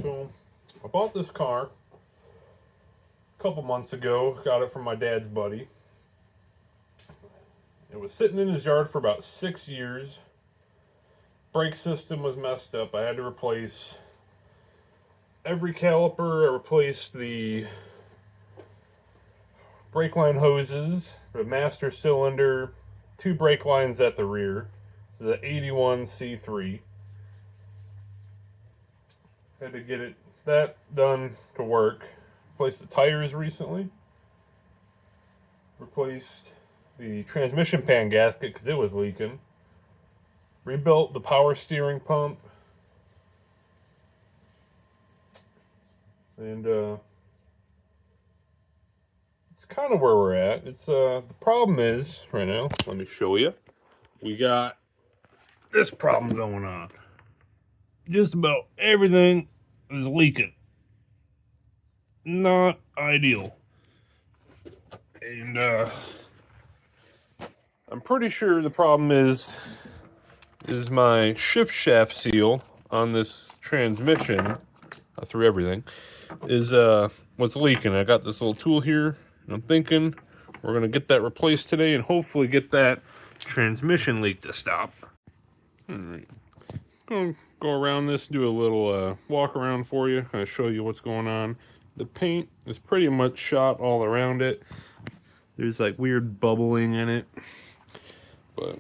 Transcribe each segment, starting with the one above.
So, I bought this car a couple months ago. Got it from my dad's buddy. It was sitting in his yard for about 6 years. Brake system was messed up. I had to replace every caliper. I replaced the brake line hoses, the master cylinder, 2 brake lines at the rear. The 81C3. Had to get that done to work. Replaced the tires recently. Replaced the transmission pan gasket because it was leaking. Rebuilt the power steering pump. And it's kind of where we're at. It's the problem is right now, let me show you. We got this problem going on. Just about everything is leaking. Not ideal. And I'm pretty sure the problem is my shift shaft seal on this transmission through everything is what's leaking. I got this little tool here, and I'm thinking we're gonna get that replaced today and hopefully get that transmission leak to stop. All right, gonna go around this, do a little walk around for you, kind of show you what's going on. The paint is pretty much shot all around it. There's like weird bubbling in it, but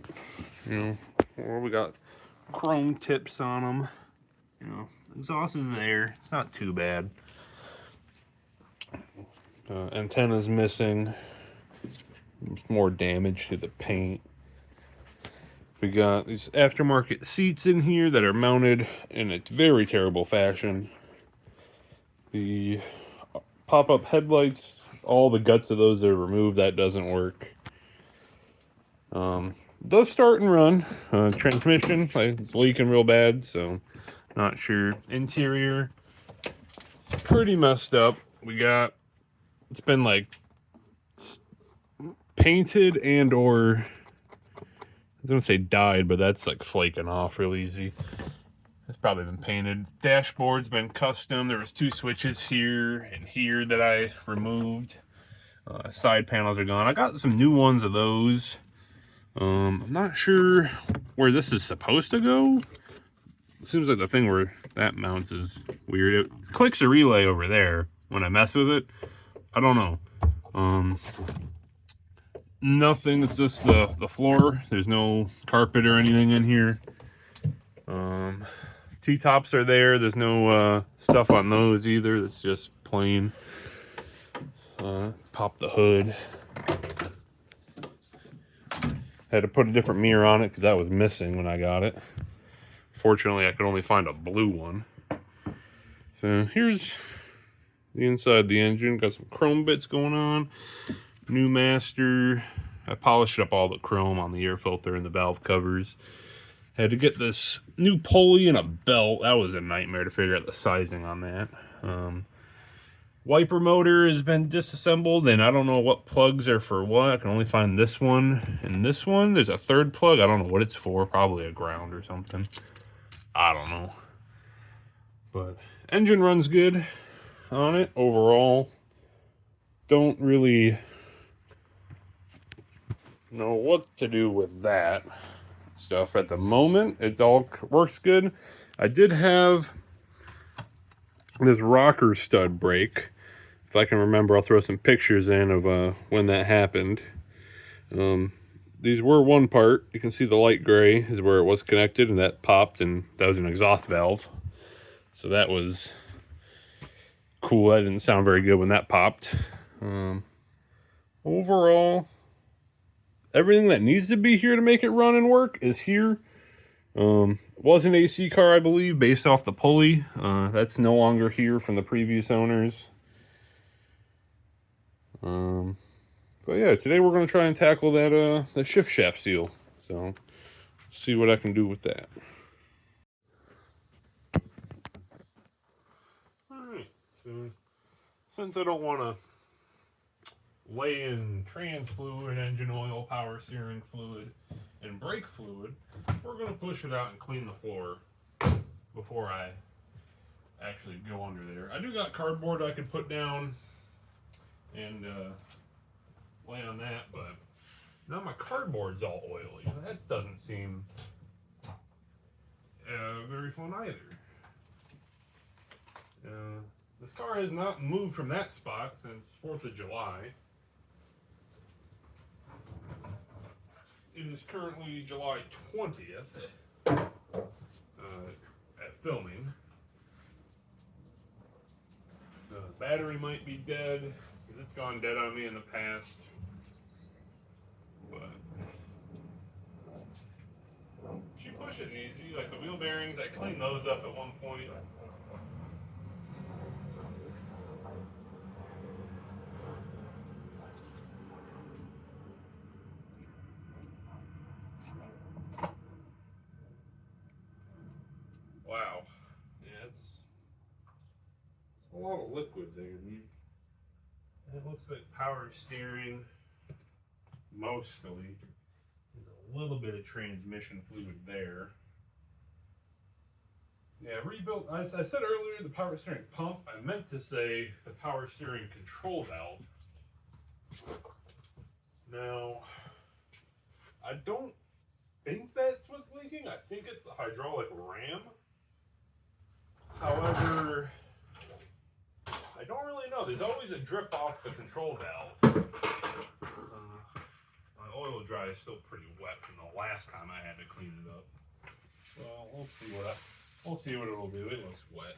you know, we got chrome tips on them. You know, the exhaust is there. It's not too bad. Antenna's missing. There's more damage to the paint. We got these aftermarket seats in here that are mounted in a very terrible fashion. The pop-up headlights, all the guts of those are removed. That doesn't work. Does start and run. Transmission, it's leaking real bad, so not sure. Interior, pretty messed up. It's been like painted and or, I was gonna say dyed, but that's like flaking off real easy. It's probably been painted. Dashboard's been custom. There was 2 switches here and here that I removed. Side panels are gone. I got some new ones of those. I'm not sure where this is supposed to go. It seems like the thing where that mounts is weird. It clicks a relay over there when I mess with it. I don't know. Nothing. It's just the floor. There's no carpet or anything in here. T-tops are there. There's no stuff on those either. It's just plain. Pop the hood. Had to put a different mirror on it because that was missing when I got it. Fortunately, I could only find a blue one. So here's the inside of the engine. Got some chrome bits going on. New master. I polished up all the chrome on the air filter and the valve covers. Had to get this new pulley and a belt. That was a nightmare to figure out the sizing on that. Wiper motor has been disassembled, and I don't know what plugs are for what. I can only find this one and this one. There's a 3rd plug. I don't know what it's for. Probably a ground or something. I don't know. But engine runs good on it overall. Don't really know what to do with that stuff at the moment. It all works good. I did have this rocker stud break. If I can remember, I'll throw some pictures in of when that happened. These were one part. You can see the light gray is where it was connected, and that popped, and that was an exhaust valve. So that was cool. That didn't sound very good when that popped. Overall, everything that needs to be here to make it run and work is here. Was an AC car, I believe, based off the pulley. That's no longer here from the previous owners. But yeah, today we're going to try and tackle that the shift shaft seal. So, see what I can do with that. Alright, so since I don't want to lay in trans fluid, engine oil, power steering fluid, and brake fluid, we're going to push it out and clean the floor before I actually go under there. I do got cardboard I could put down and lay on that, but now my cardboard's all oily. That doesn't seem very fun either. This car has not moved from that spot since 4th of July. It is currently July 20th at filming. The battery might be dead, because it's gone dead on me in the past. But she pushes easy, like the wheel bearings, I cleaned those up at one point. Wow. Yeah, it's a lot of liquid there, dude. And it looks like power steering, mostly. There's a little bit of transmission fluid there. Yeah, rebuilt. I said earlier the power steering pump. I meant to say the power steering control valve. Now, I don't think that's what's leaking. I think it's the hydraulic ram. However, I don't really know. There's always a drip off the control valve. My oil dry is still pretty wet from the last time I had to clean it up. Well, we'll see what it'll do. It looks wet.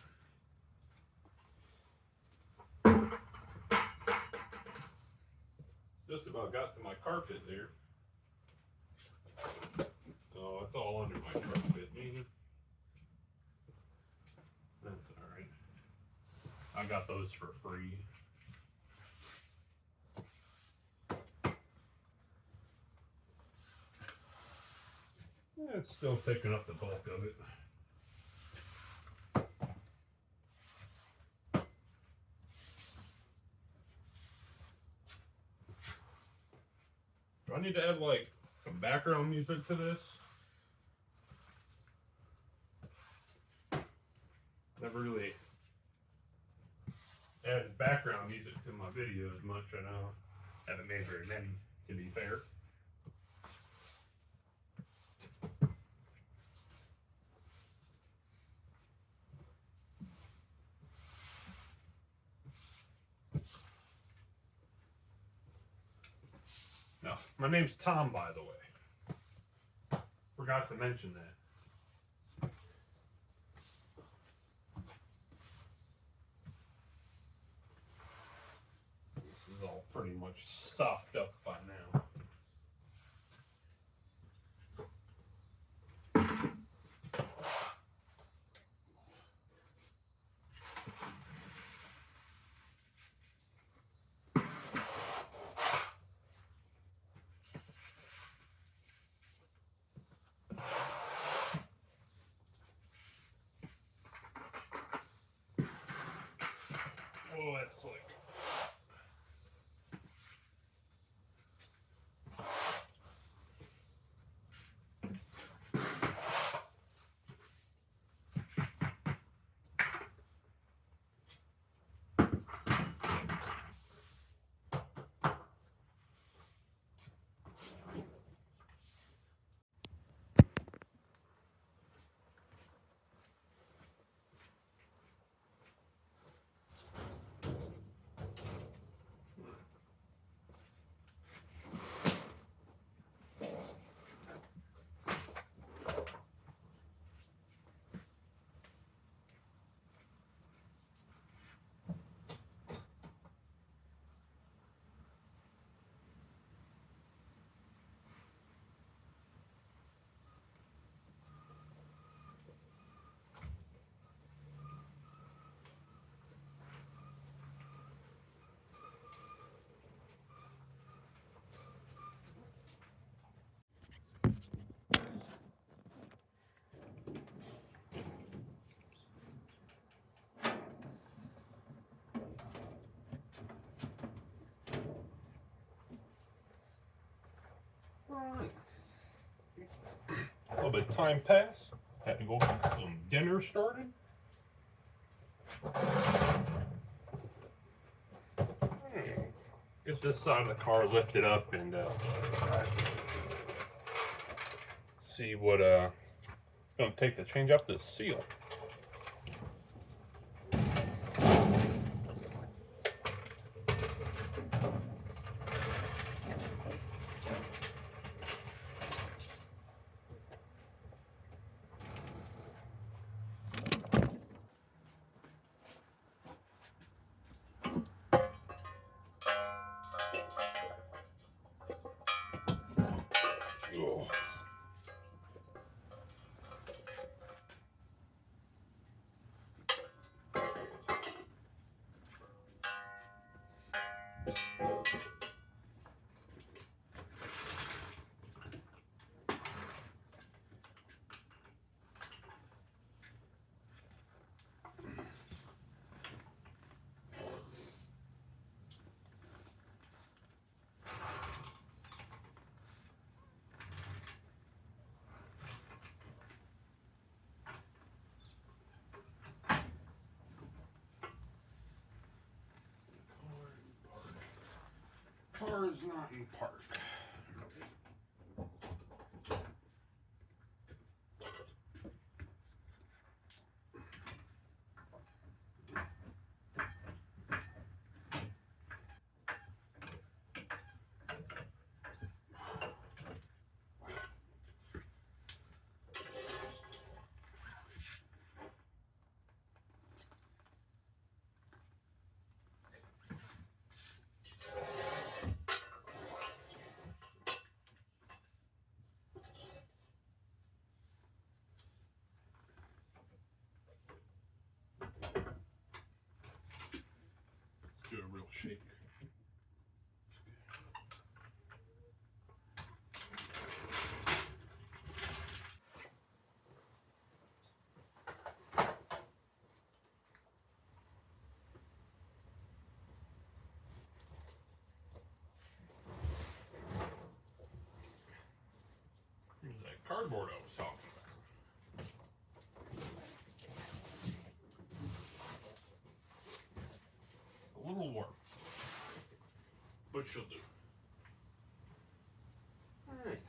Just about got to my carpet there. Oh, it's all under my carpet. That's alright. I got those for free. Yeah, it's still picking up the bulk of it. Do I need to add like some background music to this? Never really added background music to my videos much. I know I haven't made very many, to be fair. No, my name's Tom, by the way. Forgot to mention that. This is all pretty much sopped up by now. Oh, that's slick. A little bit of time passed. Had to go get some dinner started. Get this side of the car lifted up and see what it's going to take to change up this seal. Oh. Car is not in park. Do a real shake. Here's that cardboard I was talking about. A little work, but she'll do. Alright.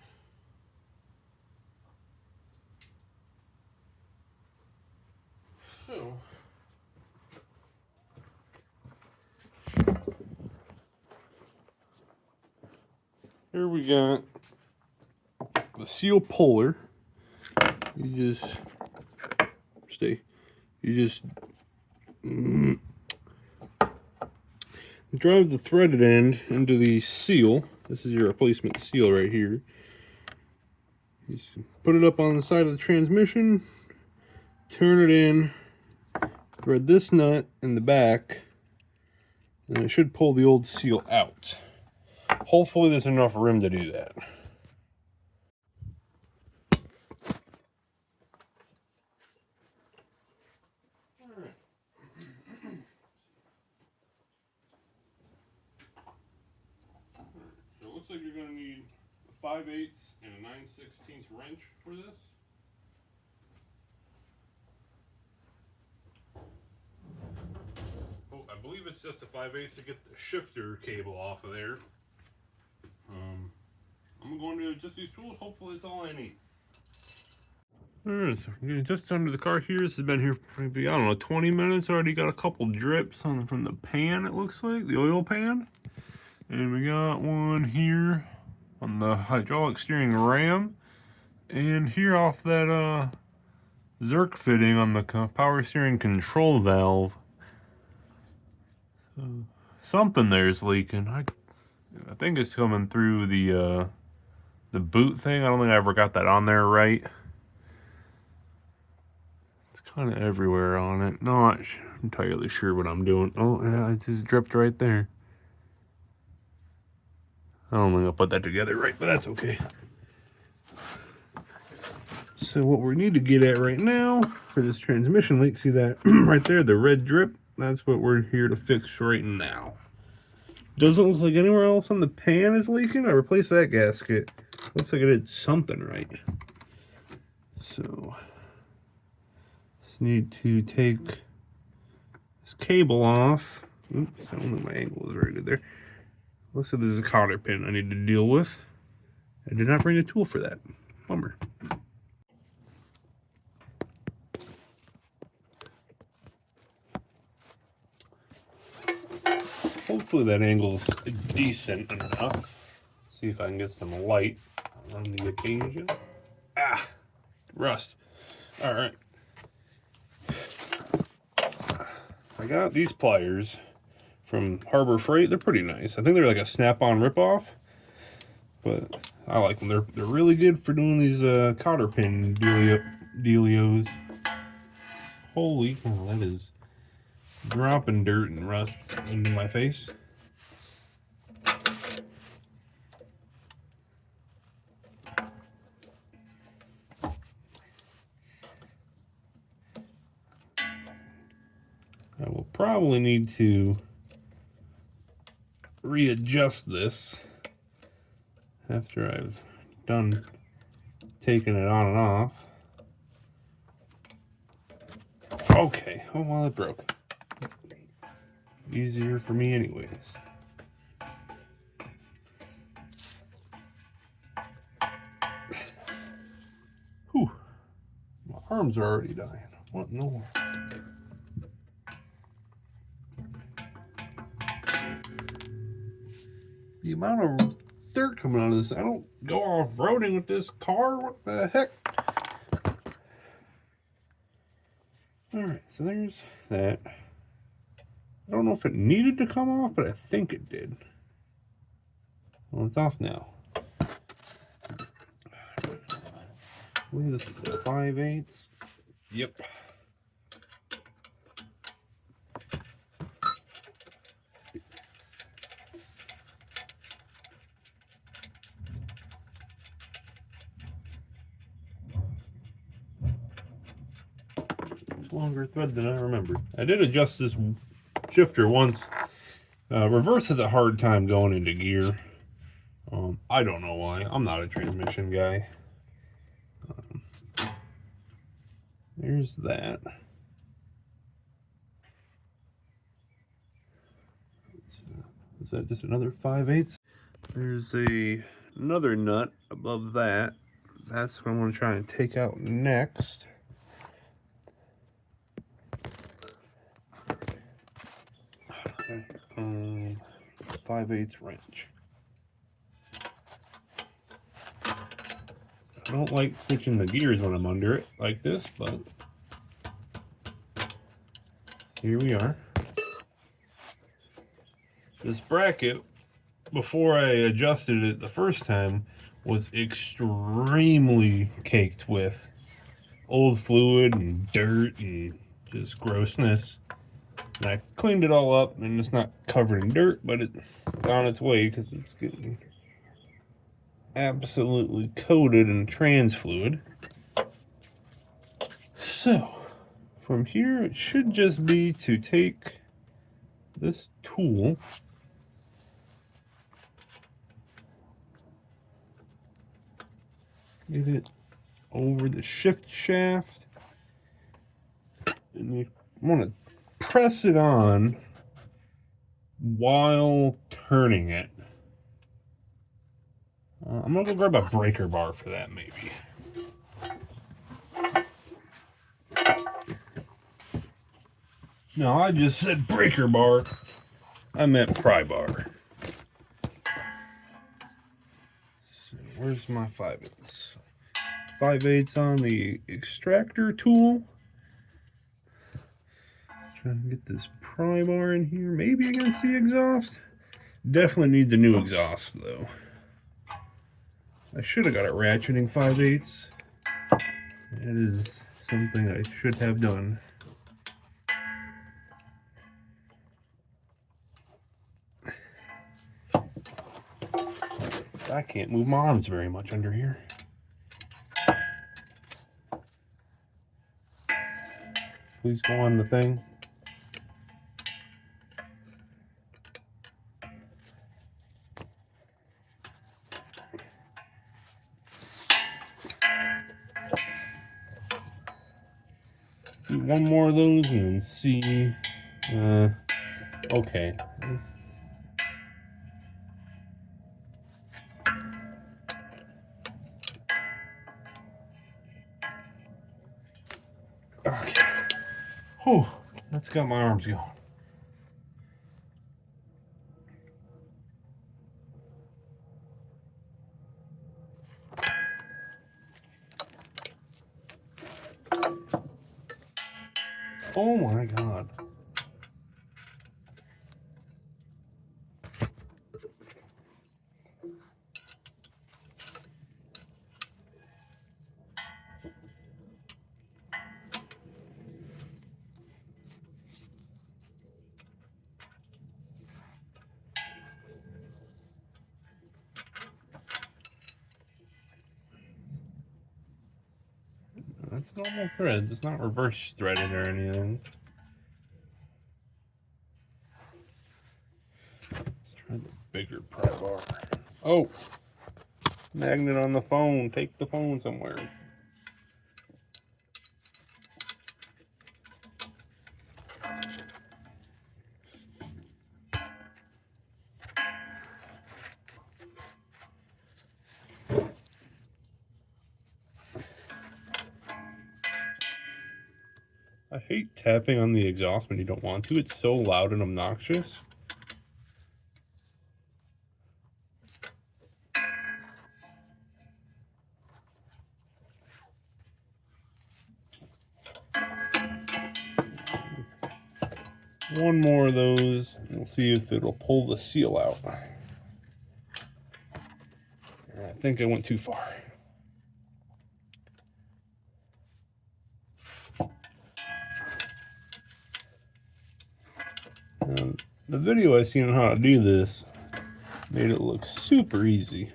So, here we got the seal puller. You just drive the threaded end into the seal. This is your replacement seal right here. You just put it up on the side of the transmission, turn it in, thread this nut in the back, and it should pull the old seal out. Hopefully there's enough room to do that. So it looks like you're going to need a 5/8 and a 9/16 wrench for this. Oh, I believe it's just a 5/8 to get the shifter cable off of there. I'm going to just these tools. Hopefully it's all I need. Alright, so we're just under the car here. This has been here for maybe, I don't know, 20 minutes. Already got a couple drips from the pan, it looks like, the oil pan. And we got one here on the hydraulic steering ram. And here off that Zerk fitting on the power steering control valve. Something there is leaking. I think it's coming through the boot thing. I don't think I ever got that on there right. It's kind of everywhere on it. Not entirely sure what I'm doing. Oh, yeah, it just dripped right there. I don't think I'll put that together right, but that's okay. So what we need to get at right now for this transmission leak, see that right there, the red drip? That's what we're here to fix right now. Doesn't look like anywhere else on the pan is leaking. I replaced that gasket. Looks like I did something right. So, just need to take this cable off. Oops, I don't think my angle is very good there. Looks like there's a cotter pin I need to deal with. I did not bring a tool for that. Bummer. Hopefully that angle's decent enough. Let's see if I can get some light on the occasion. Ah, rust. All right. I got these pliers from Harbor Freight. They're pretty nice. I think they're like a snap-on ripoff, but I like them. They're really good for doing these cotter pin dealios. Holy cow, that is dropping dirt and rust into my face. I will probably need to readjust this after I've done taking it on and off. Okay, oh well, it broke. Easier for me anyways. Whew, my arms are already dying. What in the world? The amount of dirt coming out of this. I don't go off-roading with this car. What the heck? Alright, so there's that. I don't know if it needed to come off, but I think it did. Well, it's off now. I believe this is a 5/8. Yep. Longer thread than I remembered. I did adjust this shifter once. Reverse has a hard time going into gear. I don't know why. I'm not a transmission guy. There's that. Is that just another 5/8? There's another nut above that. That's what I'm going to try and take out next. Okay, 5/8 wrench. I don't like switching the gears when I'm under it like this, but here we are. This bracket, before I adjusted it the first time, was extremely caked with old fluid and dirt and just grossness. And I cleaned it all up, and it's not covered in dirt, but it's on its way because it's getting absolutely coated in trans fluid. So, from here, it should just be to take this tool get it over the shift shaft, and you want to press it on while turning it. I'm gonna go grab a breaker bar for that, maybe. No, I just said breaker bar. I meant pry bar. So where's my 5/8? 5/8 on the extractor tool. Trying to get this pry bar in here, maybe against the exhaust. Definitely needs a new exhaust though. I should have got it ratcheting 5/8. That is something I should have done. I can't move my arms very much under here. Please go on the thing. Do one more of those and then see Okay. Okay. Whew, that's got my arms going. Oh my God. That's normal threads. It's not reverse threaded or anything. Let's try the bigger pry bar. Oh, magnet on the phone. Take the phone somewhere. I hate tapping on the exhaust when you don't want to. It's so loud and obnoxious. One more of those. We'll see if it'll pull the seal out. I think I went too far. The video I seen on how to do this made it look super easy.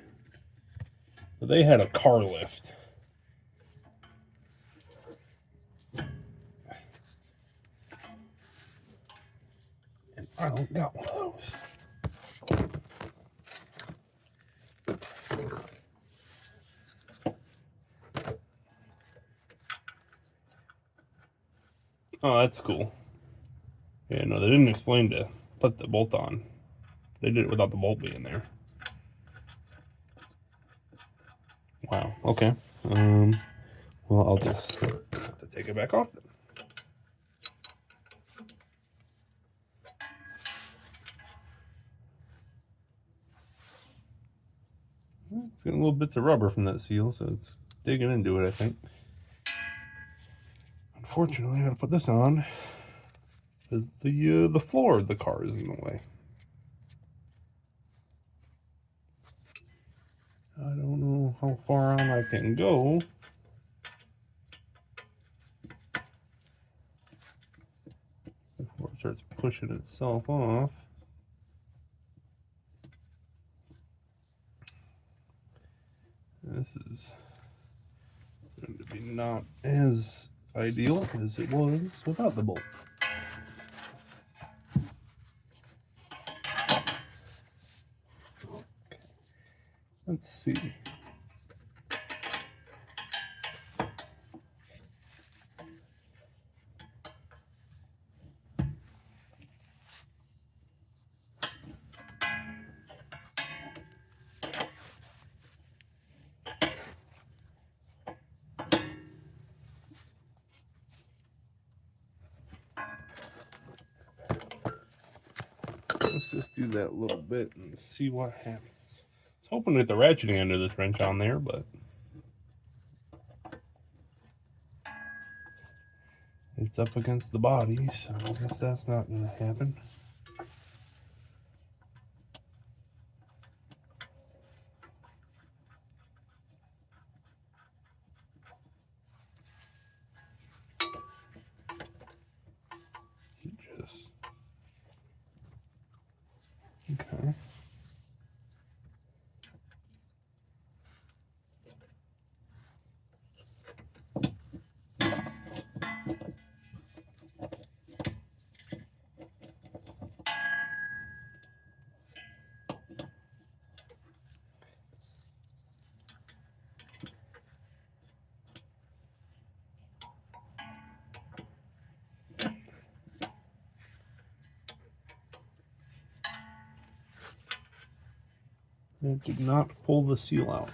But they had a car lift. And I don't got one of those. Oh, that's cool. Yeah, no, they didn't explain to put the bolt on. They did it without the bolt being there. Wow, okay. Well, I'll just have to take it back off then. It's getting little bits of rubber from that seal, so it's digging into it, I think. Unfortunately, I gotta put this on because the floor of the car is in the way. I don't know how far on I can go. Before it starts pushing itself off. This is going to be not as ideal as it was without the bolt. Let's see. Let's just do that little bit and see what happens. I was hoping to get the ratcheting end of this wrench on there, but it's up against the body, so I guess that's not going to happen. Just okay. It did not pull the seal out.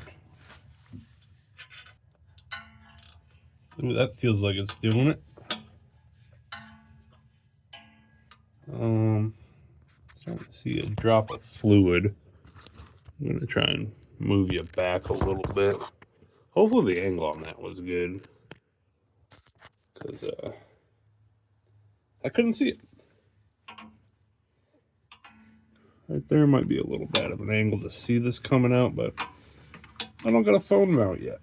Ooh, that feels like it's doing it. Starting to see a drop of fluid. I'm gonna try and move you back a little bit. Hopefully the angle on that was good, because I couldn't see it. Right there might be a little bad of an angle to see this coming out, but I don't got a phone mount yet.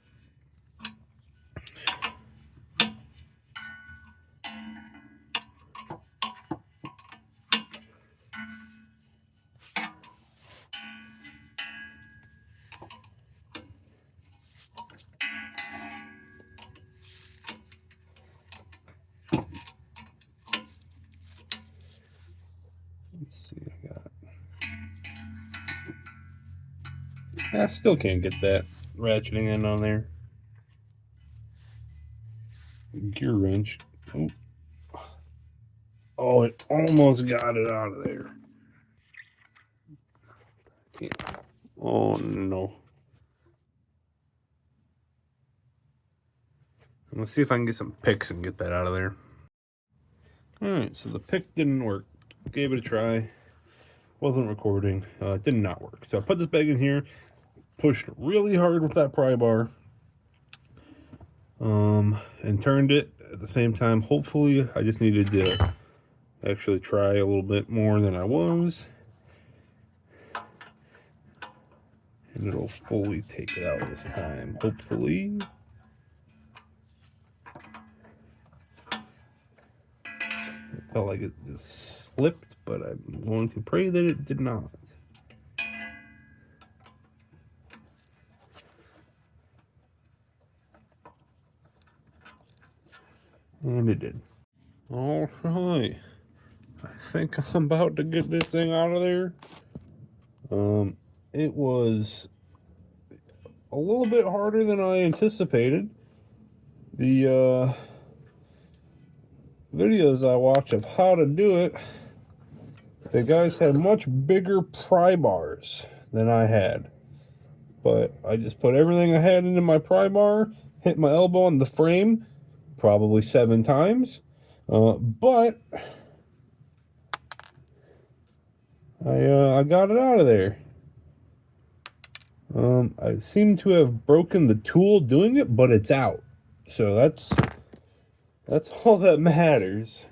Let's see, I still can't get that ratcheting in on there. Gear wrench. Oh. Oh, it almost got it out of there. Oh no. Let's see if I can get some picks and get that out of there. Alright, so the pick didn't work. Gave it a try. Wasn't recording. It did not work. So I put this bag in here, pushed really hard with that pry bar, and turned it at the same time. Hopefully, I just needed to actually try a little bit more than I was, and it'll fully take it out this time, hopefully. It felt like it just slipped, but I'm going to pray that it did not. And it did. All right. I think I'm about to get this thing out of there. It was a little bit harder than I anticipated. The videos I watch of how to do it, the guys had much bigger pry bars than I had. But I just put everything I had into my pry bar, hit my elbow on the frame, probably 7 times. But I got it out of there. I seem to have broken the tool doing it, but it's out. So that's all that matters.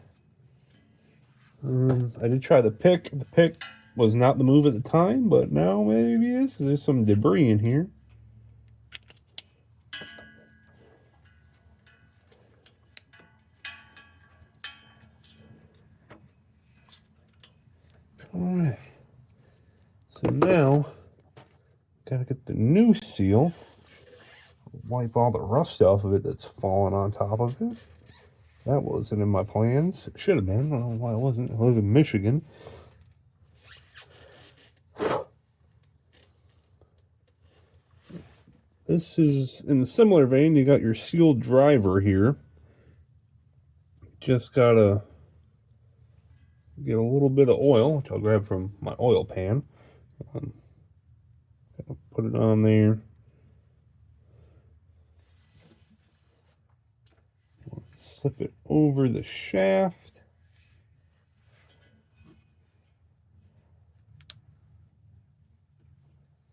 I did try the pick. The pick was not the move at the time, but now maybe it is. There's some debris in here. Alright. So now, gotta get the new seal. Wipe all the rust off of it that's fallen on top of it. That wasn't in my plans. It should have been. I don't know why it wasn't. I live in Michigan. This is in a similar vein. You got your seal driver here. Just gotta get a little bit of oil, which I'll grab from my oil pan. Put it on there. Slip it over the shaft.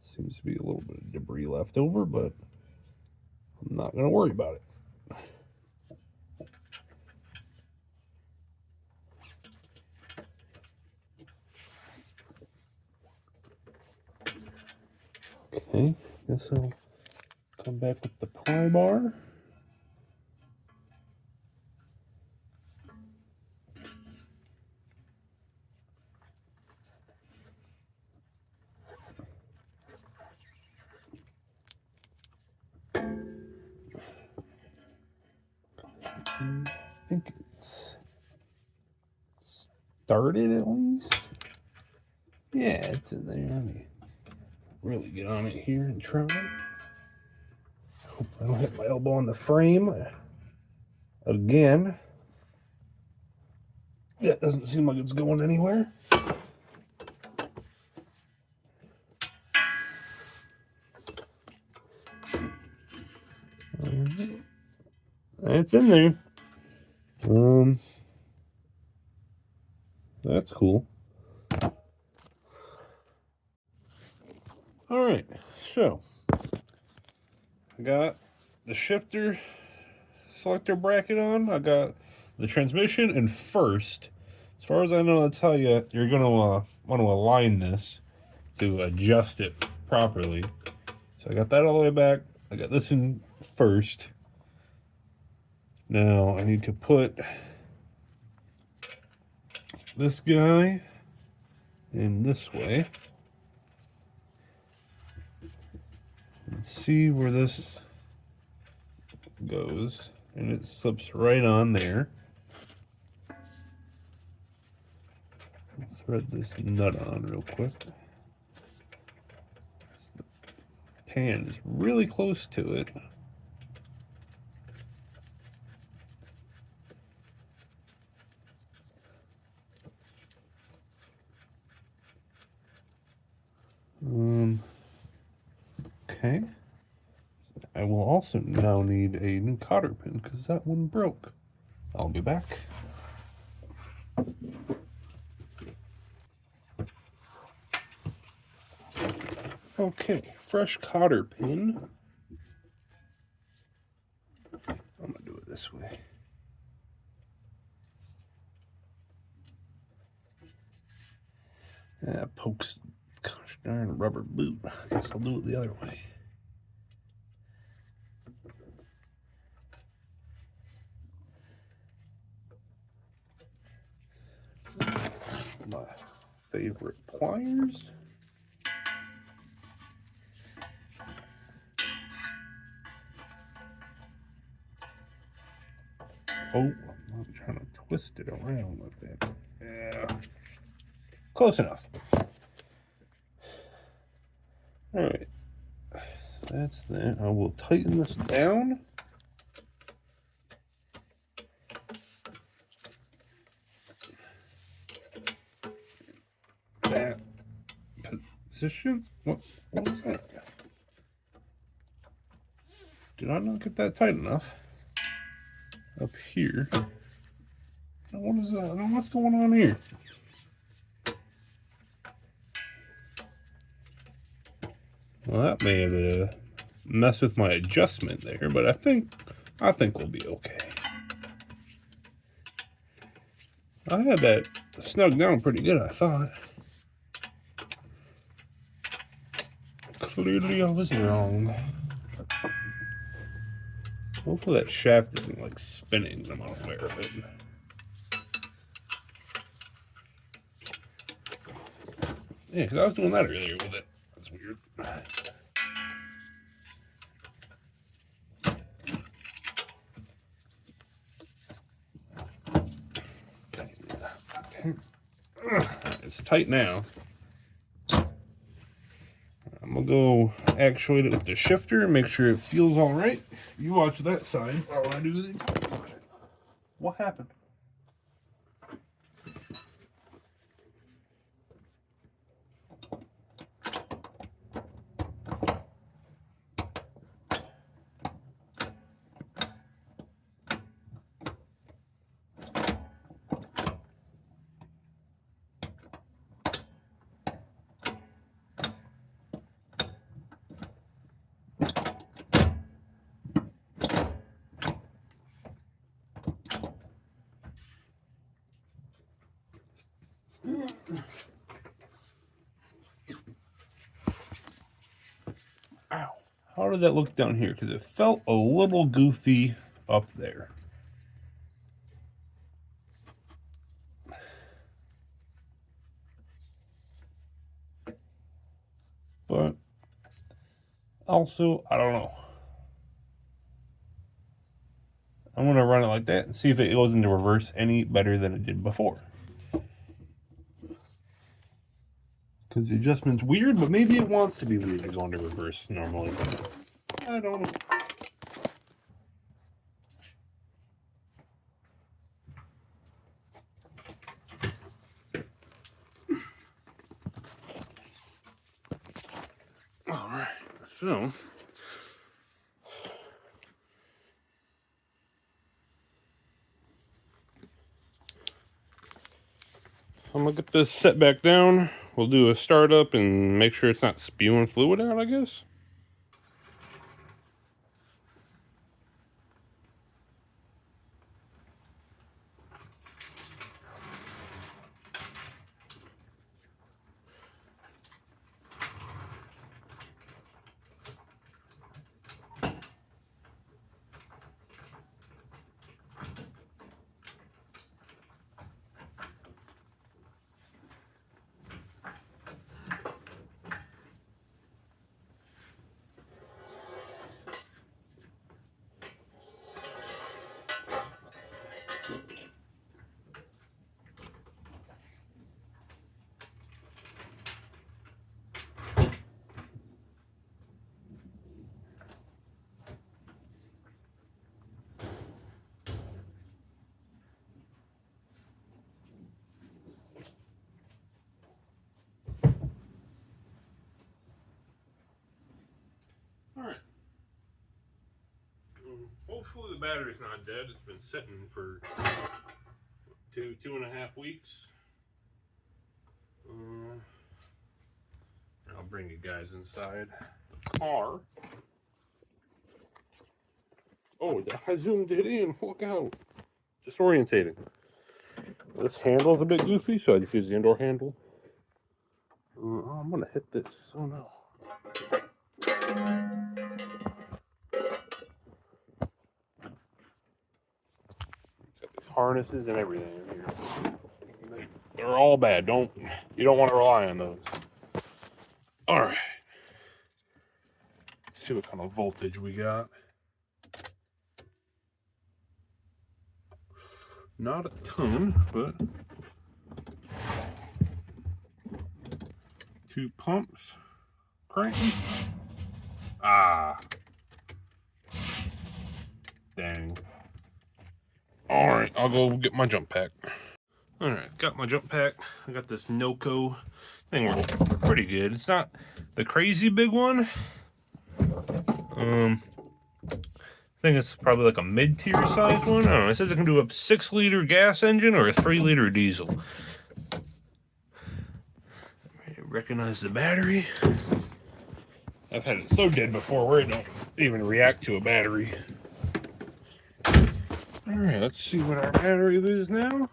Seems to be a little bit of debris left over, but I'm not going to worry about it. Okay, guess I'll come back with the pry bar. I think it's started at least. Yeah, it's in there. Let me really get on it here and try. Hope I don't hit my elbow on the frame again. That doesn't seem like it's going anywhere. It's in there. That's cool. All right, so I got the shifter selector bracket on. I got the transmission in first. As far as I know, that's how you're gonna want to align this to adjust it properly. So I got that all the way back. I got this in first. Now I need to put this guy in this way. Let's see where this goes, and it slips right on there. Thread this nut on real quick. The pan is really close to it. Okay. I will also now need a new cotter pin because that one broke. I'll be back. Okay, fresh cotter pin. I'm gonna do it this way. That pokes, gosh darn rubber boot. I guess I'll do it the other way. My favorite pliers. Oh, I'm not trying to twist it around like that. But yeah, close enough. All right, that's that. I will tighten this down. That position. What was that? Did I not get that tight enough? Up here. What is that? What's going on here? Well, that may have messed with my adjustment there, but I think we'll be okay. I had that snug down pretty good, I thought. Clearly, I was wrong. Hopefully, that shaft isn't like spinning and I'm unaware of it. Yeah, because I was doing that earlier with it. That's weird. It's tight now. I'm gonna go actuate it with the shifter and make sure it feels all right. You watch that side while I do the. What happened? Ow. How did that look down here? Because it felt a little goofy up there. But also, I don't know. I'm going to run it like that and see if it goes into reverse any better than it did before. Because the adjustment's weird, but maybe it wants to be weird to go into reverse normally. I don't know. Alright, so I'm gonna get this set back down. We'll do a startup and make sure it's not spewing fluid out, I guess. Alright. Hopefully the battery's not dead. It's been sitting for 2.5 weeks. I'll bring you guys inside. Car. Oh, I zoomed it in. Look out. Disorientating. This handle's a bit goofy, so I just use the indoor handle. Oh, I'm gonna hit this. Oh no. It's got these harnesses and everything in here. They're all bad. You don't want to rely on those. Alright. Let's see what kind of voltage we got. Not a ton, but 2 pumps. Cranking. Ah. Dang. Alright, I'll go get my jump pack. Alright, got my jump pack. I got this Noco thing works pretty good. It's not the crazy big one. I think it's probably like a mid-tier size one. I don't know. It says it can do a 6-liter gas engine or a 3-liter diesel. Recognize the battery. I've had it so dead before where it don't even react to a battery. Alright, let's see what our battery is now.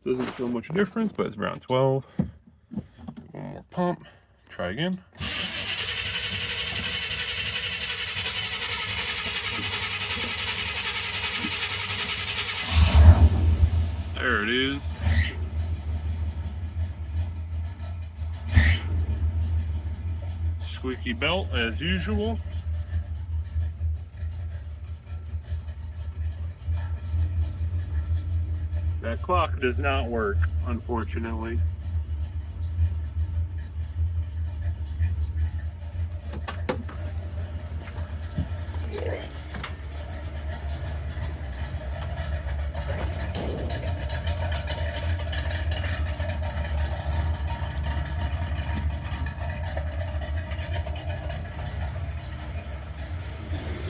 Doesn't feel much difference, but it's around 12. One more pump. Try again. There it is. Squeaky belt as usual. That clock does not work, unfortunately.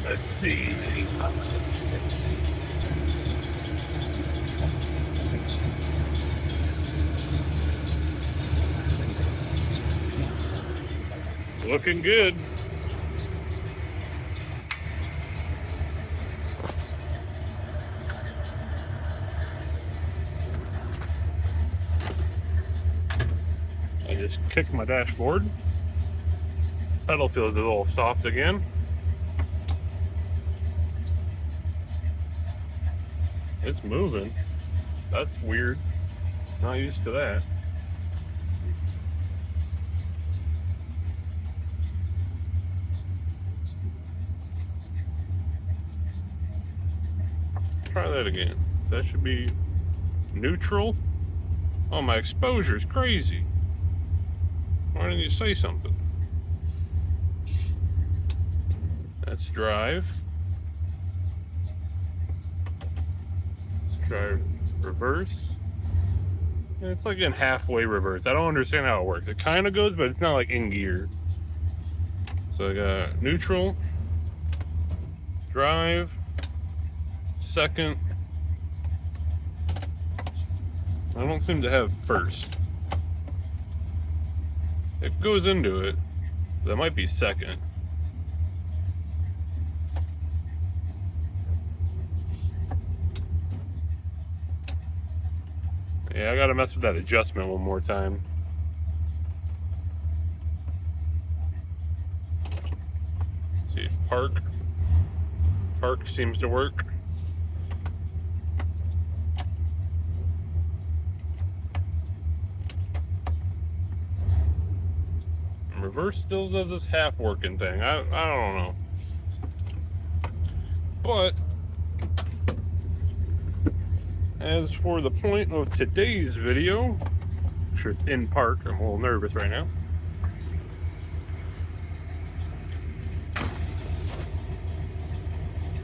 Let's see. Looking good. I just kicked my dashboard. Pedal feels a little soft again. It's moving. That's weird. Not used to that. Let's try that again. That should be neutral. Oh, my exposure is crazy. Why didn't you say something? That's drive. Let's try reverse. It's like in halfway reverse. I don't understand how it works. It kind of goes, but it's not like in gear. So I got neutral, drive, second, I don't seem to have first. It goes into it. That might be second. Yeah, I gotta mess with that adjustment one more time. Let's see, park. Park seems to work. And reverse still does this half working thing. I don't know. But as for the point of today's video, I'm sure it's in park. I'm a little nervous right now.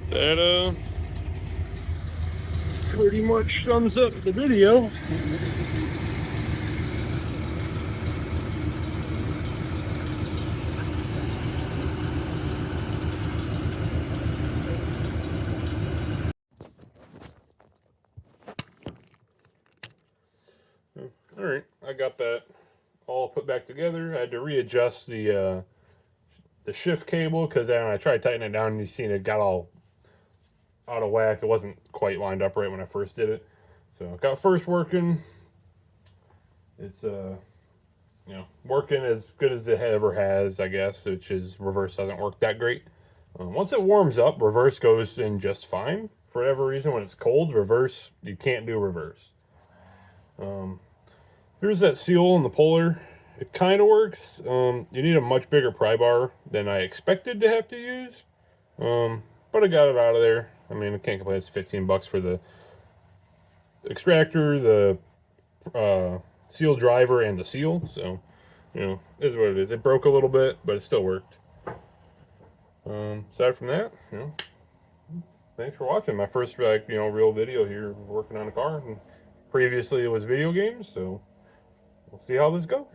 That pretty much sums up the video. All right, I got that all put back together. I had to readjust the shift cable because when I tried tightening it down, and you seen it got all out of whack. It wasn't quite lined up right when I first did it. So I got first working. It's you know, working as good as it ever has, I guess, which is reverse doesn't work that great. Once it warms up, reverse goes in just fine. For whatever reason, when it's cold, reverse, you can't do reverse. Here's that seal in the puller. It kind of works. You need a much bigger pry bar than I expected to have to use. But I got it out of there. I mean, I can't complain. It's 15 bucks for the extractor, the seal driver, and the seal. So, you know, is what it is. It broke a little bit, but it still worked. Aside from that, you know, thanks for watching. My first, like, you know, real video here working on a car. And previously it was video games, so we'll see how this goes.